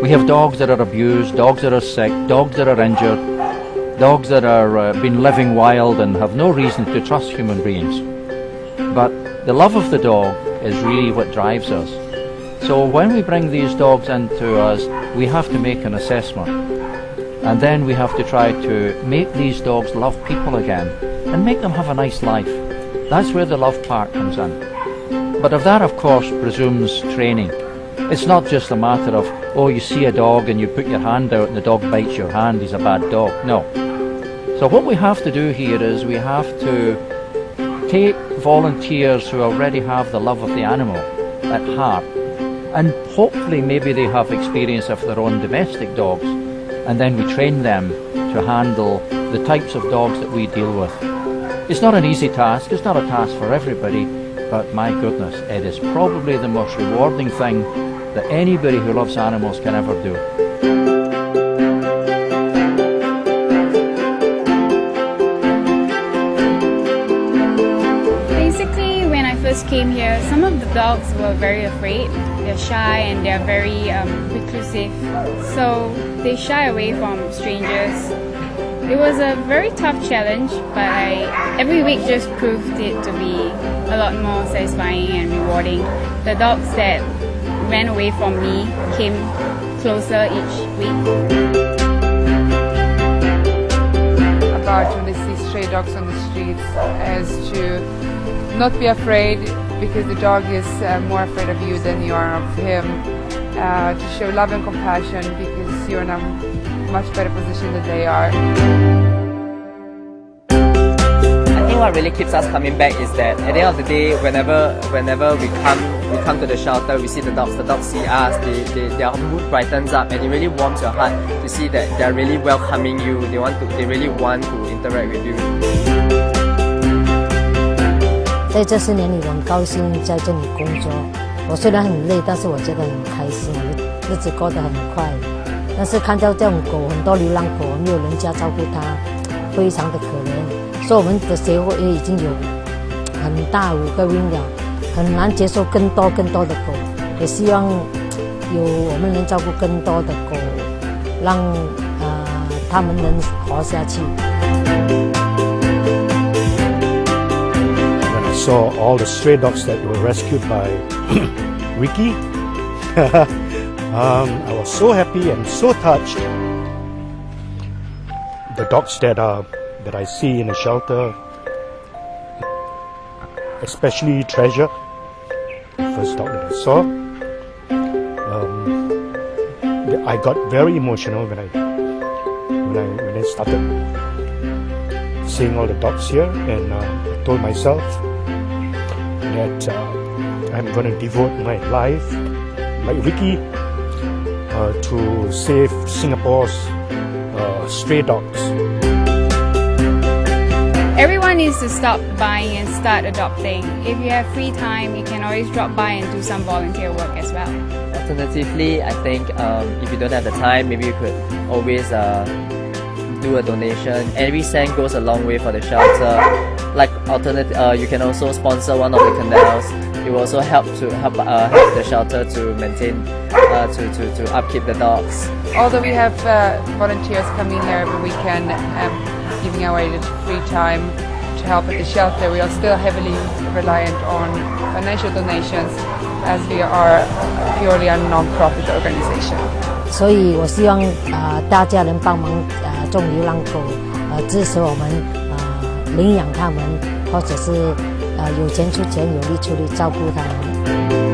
We have dogs that are abused, dogs that are sick, dogs that are injured, dogs that are been living wild and have no reason to trust human beings. But the love of the dog is really what drives us. So when we bring these dogs into us, we have to make an assessment. And then we have to try to make these dogs love people again and make them have a nice life. That's where the love part comes in. But of that, of course, presumes training. It's not just a matter of, oh, you see a dog and you put your hand out and the dog bites your hand, he's a bad dog. No. So what we have to do here is we have to take volunteers who already have the love of the animal at heart, and hopefully maybe they have experience of their own domestic dogs, and then we train them to handle the types of dogs that we deal with. It's not an easy task, it's not a task for everybody, but my goodness, it is probably the most rewarding thing that anybody who loves animals can ever do. Basically, when I first came here, some of the dogs were very afraid. They're shy and they're very reclusive, so they shy away from strangers. It was a very tough challenge, but every week just proved it to be a lot more satisfying and rewarding. The dogs that ran away from me came closer each week. About when they see stray dogs on the streets, as to not be afraid because the dog is more afraid of you than you are of him. To show love and compassion because you're in a much better position than they are. I think what really keeps us coming back is that at the end of the day, whenever we come to the shelter, we see the dogs see us, their mood brightens up, and it really warms your heart to see that they're really welcoming you. They really want to interact with you. 在这4年里，我很高兴在这里工作。我虽然很累，但是我觉得很开心，我的日子过得很快。但是看到这种狗，很多流浪狗，没有人家照顾它，非常的可怜。所以我们的协会也已经有很大5个 wing 了，很难接受更多的狗，也希望有我们能照顾更多的狗，让它们能活下去。When I saw all the stray dogs that were rescued by Ricky, I was so happy and so touched. The dogs that I see in the shelter, especially Treasure, the first dog that I saw. I got very emotional when I started seeing all the dogs here, and I told myself that I'm going to devote my life, like Ricky, to save Singapore's stray dogs. Everyone needs to stop buying and start adopting. If you have free time, you can always drop by and do some volunteer work as well. Alternatively, I think if you don't have the time, maybe you could always do a donation. Every cent goes a long way for the shelter. Like you can also sponsor one of the canals. It will also help the shelter to maintain, to upkeep the dogs. Although we have volunteers coming here every weekend, giving away the free time to help at the shelter, we are still heavily reliant on financial donations as we are purely a non-profit organization. 所以我希望大家能帮忙种流浪狗，支持我们领养它们，或者是有钱出钱，有力出力照顾它们。